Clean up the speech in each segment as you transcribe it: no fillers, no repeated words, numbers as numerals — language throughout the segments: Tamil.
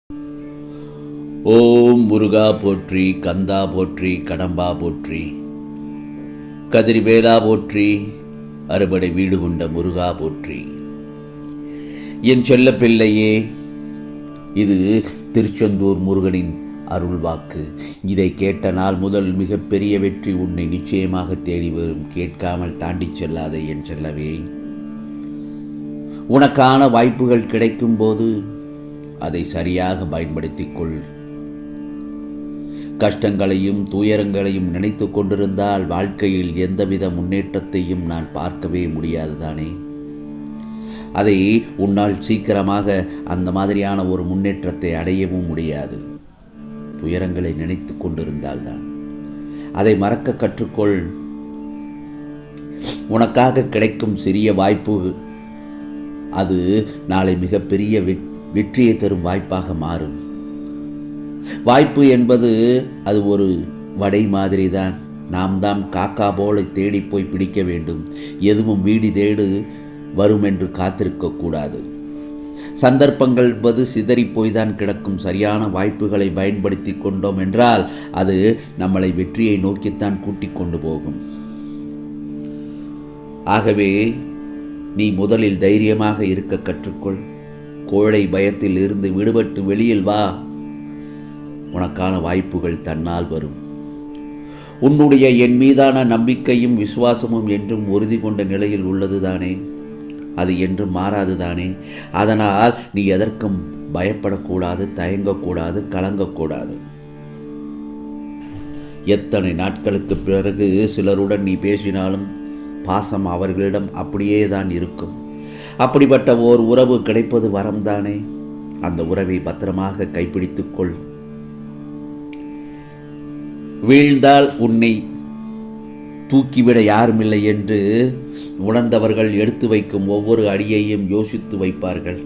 ஓம் முருகா போற்றி, கந்தா போற்றி, கடம்பா போற்றி, கதிர்வேலா போற்றி, அறுபடை வீடு கொண்ட முருகா போற்றி. என் செல்ல பிள்ளையே, இது திருச்செந்தூர் முருகனின் அருள்வாக்கு. இதை கேட்ட நாள் முதல் மிகப்பெரிய வெற்றி உன்னை நிச்சயமாக தேடி வரும். கேட்காமல் தாண்டி செல்லாதே என் செல்லவே. உனக்கான வாய்ப்புகள் கிடைக்கும் போது அதை சரியாக பயன்படுத்திக் கொள். கஷ்டங்களையும் துயரங்களையும் நினைத்து கொண்டிருந்தால் வாழ்க்கையில் எந்தவித முன்னேற்றத்தையும் நான் பார்க்கவே முடியாதுதானே. அதை உன்னால் சீக்கிரமாக அந்த மாதிரியான ஒரு முன்னேற்றத்தை அடையவும் முடியாது. துயரங்களை நினைத்து கொண்டிருந்தால்தான். அதை மறக்க கற்றுக்கொள். உனக்காக கிடைக்கும் சிறிய வாய்ப்பு அது நாளை மிகப்பெரிய வெற்றியை தரும் வாய்ப்பாக மாறும். வாய்ப்பு என்பது அது ஒரு வடை மாதிரி தான். நாம் தான் காக்கா போல தேடி போய் பிடிக்க வேண்டும். எதுவும் வீடு தேடு வரும் என்று காத்திருக்கக்கூடாது. சந்தர்ப்பங்கள் என்பது சிதறி போய்தான் கிடக்கும். சரியான வாய்ப்புகளை பயன்படுத்தி கொண்டோம் என்றால் அது நம்மளை வெற்றியை நோக்கித்தான் கூட்டிக் கொண்டு போகும். ஆகவே நீ முதலில் தைரியமாக இருக்க கற்றுக்கொள். கோழை பயத்தில் இருந்து விடுபட்டு வெளியில் வா. உனக்கான வாய்ப்புகள் தன்னால் வரும். உன்னுடைய என் மீதான நம்பிக்கையும் விசுவாசமும் என்றும் உறுதி கொண்ட நிலையில் உள்ளதுதானே. அது என்றும் மாறாதுதானே. அதனால் நீ எதற்கும் பயப்படக்கூடாது, தயங்கக்கூடாது, கலங்கக்கூடாது. எத்தனை நாட்களுக்கு பிறகு சிலருடன் நீ பேசினாலும் பாசம் அவர்களிடம் அப்படியே தான் இருக்கும். அப்படிப்பட்ட ஓர் உறவு கிடைப்பது வரம்தானே. அந்த உறவை பத்திரமாக கைப்பிடித்துக்கொள். வீழ்ந்தால் உன்னை தூக்கிவிட யாருமில்லை என்று உணர்ந்தவர்கள் எடுத்து வைக்கும் ஒவ்வொரு அடியையும் யோசித்து வைப்பார்கள்.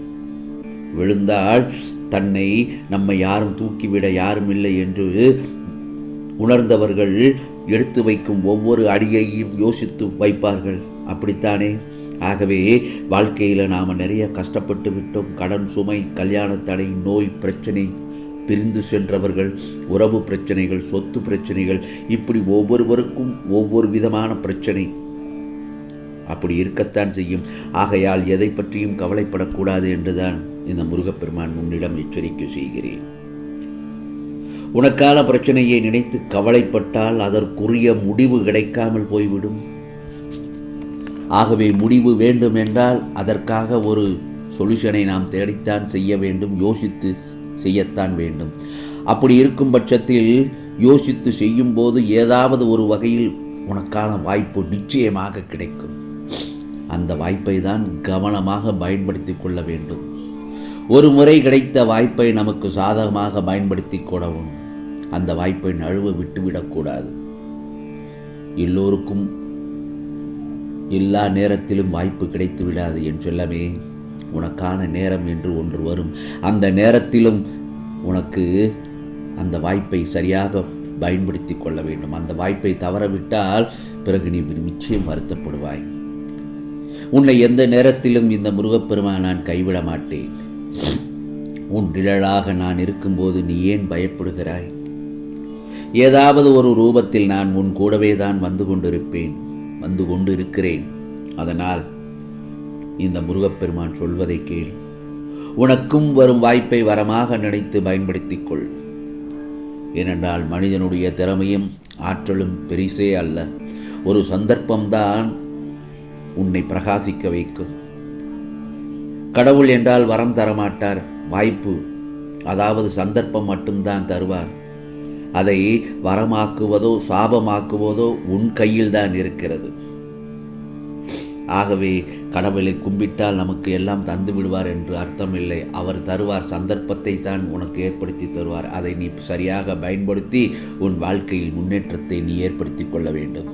விழுந்தால் தன்னை நம்மை யாரும் தூக்கிவிட யாருமில்லை என்று உணர்ந்தவர்கள் எடுத்து வைக்கும் ஒவ்வொரு அடியையும் யோசித்து வைப்பார்கள். அப்படித்தானே. ஆகவே வாழ்க்கையில் நாம் நிறைய கஷ்டப்பட்டு விட்டோம். கடன் சுமை, கல்யாண தடை, நோய் பிரச்சனை, பிரிந்து சென்றவர்கள், உறவு பிரச்சனைகள், சொத்து பிரச்சனைகள், இப்படி ஒவ்வொருவருக்கும் ஒவ்வொரு விதமான பிரச்சனை அப்படி இருக்கத்தான் செய்யும். ஆகையால் எதை பற்றியும் கவலைப்படக்கூடாது என்றுதான் இந்த முருகப்பெருமான் உன்னிடம் எச்சரிக்கை செய்கிறேன். உனக்கான பிரச்சனையை நினைத்து கவலைப்பட்டால் அதற்குரிய முடிவு கிடைக்காமல் போய்விடும். ஆகவே முடிவு வேண்டும் என்றால் அதற்காக ஒரு சொல்யூஷனை நாம் தேடித்தான் செய்ய வேண்டும். யோசித்து செய்யத்தான் வேண்டும். அப்படி இருக்கும் பட்சத்தில் யோசித்து செய்யும் போது ஏதாவது ஒரு வகையில் உனக்கான வாய்ப்பு நிச்சயமாக கிடைக்கும். அந்த வாய்ப்பை தான் கவனமாக பயன்படுத்தி கொள்ள வேண்டும். ஒரு முறை கிடைத்த வாய்ப்பை நமக்கு சாதகமாக பயன்படுத்தி கொள்ளவும். அந்த வாய்ப்பை நழுவ விட்டுவிடக்கூடாது. எல்லோருக்கும் எல்லா நேரத்திலும் வாய்ப்பு கிடைத்து விடாது என் செல்லமே. உனக்கான நேரம் என்று ஒன்று வரும். அந்த நேரத்திலும் உனக்கு அந்த வாய்ப்பை சரியாக பயன்படுத்தி கொள்ள வேண்டும். அந்த வாய்ப்பை தவறவிட்டால் பிறகு நீ நிச்சயம் வருத்தப்படுவாய். உன்னை எந்த நேரத்திலும் இந்த முருகப்பெருமான் நான் கைவிட மாட்டேன். உன் நிழலாக நான் இருக்கும்போது நீ ஏன் பயப்படுகிறாய்? ஏதாவது ஒரு ரூபத்தில் நான் உன் கூடவே தான் வந்து கொண்டு இருக்கிறேன். அதனால் இந்த முருகப்பெருமான் சொல்வதை கேள். உனக்கும் வரும் வாய்ப்பை வரமாக நினைத்து பயன்படுத்திக் கொள். ஏனென்றால் மனிதனுடைய திறமையும் ஆற்றலும் பெரிசே அல்ல. ஒரு சந்தர்ப்பம்தான் உன்னை பிரகாசிக்க வைக்கும். கடவுள் என்றால் வரம் தரமாட்டார். வாய்ப்பு, அதாவது சந்தர்ப்பம் மட்டும்தான் தருவார். அதை வரமாக்குவதோ சாபமாக்குவதோ உன் கையில் தான் இருக்கிறது. ஆகவே கடவுளை கும்பிட்டால் நமக்கு எல்லாம் தந்து விடுவார் என்று அர்த்தமில்லை. அவர் தருவார், சந்தர்ப்பத்தை தான் உனக்கு ஏற்படுத்தி தருவார். அதை நீ சரியாக பயன்படுத்தி உன் வாழ்க்கையில் முன்னேற்றத்தை நீ ஏற்படுத்தி கொள்ள வேண்டும்.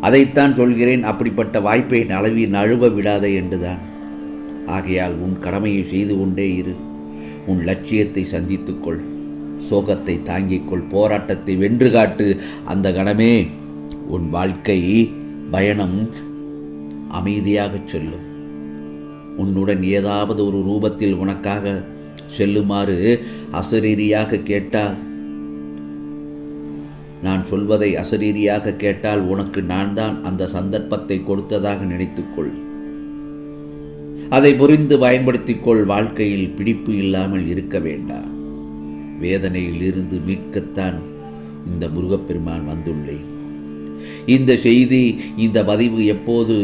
அதைத்தான் சொல்கிறேன். அப்படிப்பட்ட வாய்ப்பை நழுவ விடாதே என்றுதான். ஆகையால் உன் கடமையை செய்து கொண்டே இரு. உன் லட்சியத்தை சந்தித்துக்கொள். சோகத்தை தாங்கிக்கொள். போராட்டத்தை வென்று காட்டு. அந்த கணமே உன் வாழ்க்கை பயணம் அமைதியாக செல்லும். உன்னுடன் ஏதாவது ஒரு ரூபத்தில் உனக்காக செல்லுமாறு அசரீரியாக கேட்டால், நான் சொல்வதை அசரீரியாக கேட்டால் உனக்கு நான் தான் அந்த சந்தர்ப்பத்தை கொடுத்ததாக நினைத்துக்கொள். அதை புரிந்து பயன்படுத்திக்கொள். வாழ்க்கையில் பிடிப்பு இல்லாமல் இருக்க வேண்டாம். வேதனையில் இருந்து மீட்கத்தான் இந்த முருகப்பெருமான் வந்துள்ளேன். இந்த செய்தி, இந்த பதிவு எப்போது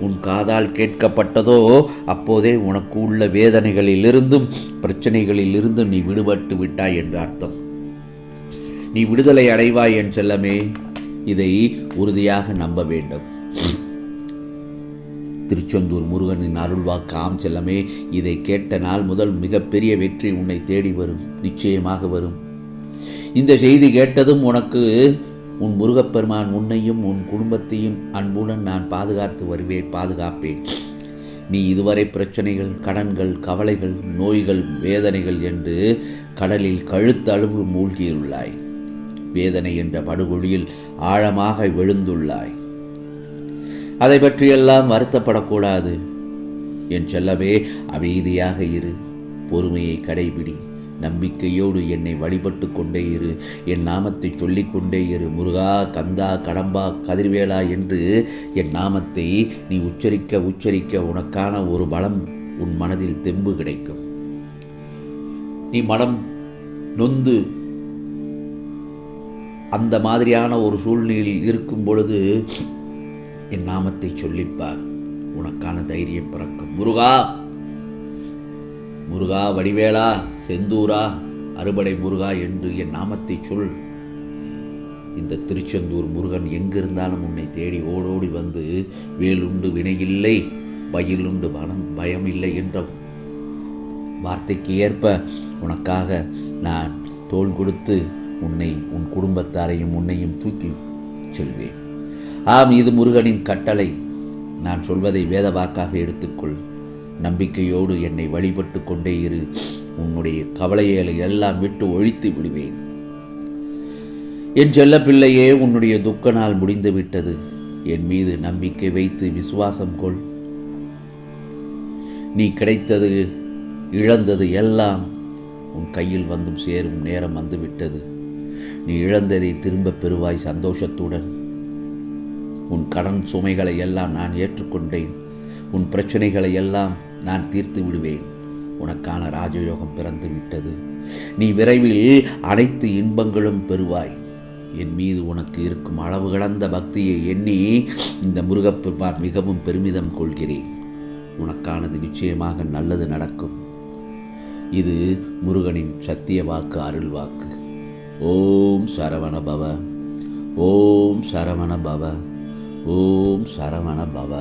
உன் காதால் கேட்கப்பட்டதோ அப்போதே உனக்கு உள்ள வேதனைகளிலிருந்தும் பிரச்சனைகளிலிருந்தும் நீ விடுபட்டு விட்டாய் என்று அர்த்தம். நீ விடுதலை அடைவாய் என் செல்லமே. இதை உறுதியாக நம்ப வேண்டும். திருச்செந்தூர் முருகனின் அருள்வாக்கு. ஆம் செல்லமே, இதை கேட்ட நாள் முதல் மிகப்பெரிய வெற்றி உன்னை தேடி வரும். நிச்சயமாக வரும். இந்த செய்தி கேட்டதும் உனக்கு உன் முருகப்பெருமான் உன்னையும் உன் குடும்பத்தையும் அன்புடன் நான் பாதுகாத்து வருவேன், பாதுகாப்பேன். நீ இதுவரை பிரச்சனைகள், கடன்கள், கவலைகள், நோய்கள், வேதனைகள் என்று கடலில் கழுத்தளவு மூழ்கியுள்ளாய். வேதனை என்ற படுகொழியில் ஆழமாக விழுந்துள்ளாய். அதை பற்றியெல்லாம் வருத்தப்படக்கூடாது என் செல்லவே. அமைதியாக இரு, பொறுமையை கடைபிடி, நம்பிக்கையோடு என்னை வழிபட்டு கொண்டே இரு, என் நாமத்தை சொல்லிக்கொண்டே இரு. முருகா, கந்தா, கடம்பா, கதிர்வேலா என்று என் நாமத்தை நீ உச்சரிக்க உச்சரிக்க உனக்கான ஒரு பலம் உன் மனதில் தெம்பு கிடைக்கும். நீ மனம் நொந்து அந்த மாதிரியான ஒரு சூழ்நிலையில் இருக்கும் பொழுது என் நாமத்தை சொல்லிப்பார், உனக்கான தைரியம் பிறக்கும். முருகா, முருகா, வடிவேலா, செந்தூரா, அறுபடை முருகா என்று என் நாமத்தை சொல். இந்த திருச்செந்தூர் முருகன் எங்கிருந்தாலும் உன்னை தேடி ஓடோடி வந்து, வேலுண்டு வினையில்லை, பயிலுண்டு பயம் இல்லை என்ற வார்த்தைக்கு ஏற்ப உனக்காக நான் தோள் கொடுத்து உன்னை, உன் குடும்பத்தாரையும் உன்னையும் தூக்கி செல்வேன். ஆம், இது முருகனின் கட்டளை. நான் சொல்வதை வேத வாக்காக எடுத்துக்கொள். நம்பிக்கையோடு என்னை வழிபட்டு கொண்டே இரு. உன்னுடைய கவலைகளை எல்லாம் விட்டு ஒழித்து விடுவேன். என் செல்ல பிள்ளையே, உன்னுடைய துக்க நாள் முடிந்து விட்டது. என் மீது நம்பிக்கை வைத்து விசுவாசம் கொள். நீ கிடைத்தது, இழந்தது எல்லாம் உன் கையில் வந்தும் சேரும் நேரம் வந்துவிட்டது. நீ இழந்ததை திரும்ப பெறுவாய் சந்தோஷத்துடன். உன் கடன் சுமைகளை எல்லாம் நான் ஏற்றுக்கொண்டேன். உன் பிரச்சனைகளை எல்லாம் நான் தீர்த்து விடுவேன். உனக்கான ராஜயோகம் பிறந்து விட்டது. நீ விரைவில் அனைத்து இன்பங்களும் பெறுவாய். என் மீது உனக்கு இருக்கும் அளவு கடந்த பக்தியை எண்ணி இந்த முருகப்பெருமான் மிகவும் பெருமிதம் கொள்கிறேன். உனக்கானது நிச்சயமாக நல்லது நடக்கும். இது முருகனின் சத்திய வாக்கு, அருள் வாக்கு. ஓம் சரவண பவ, ஓம் சரவண பவ, ஓம் சரவண பவ.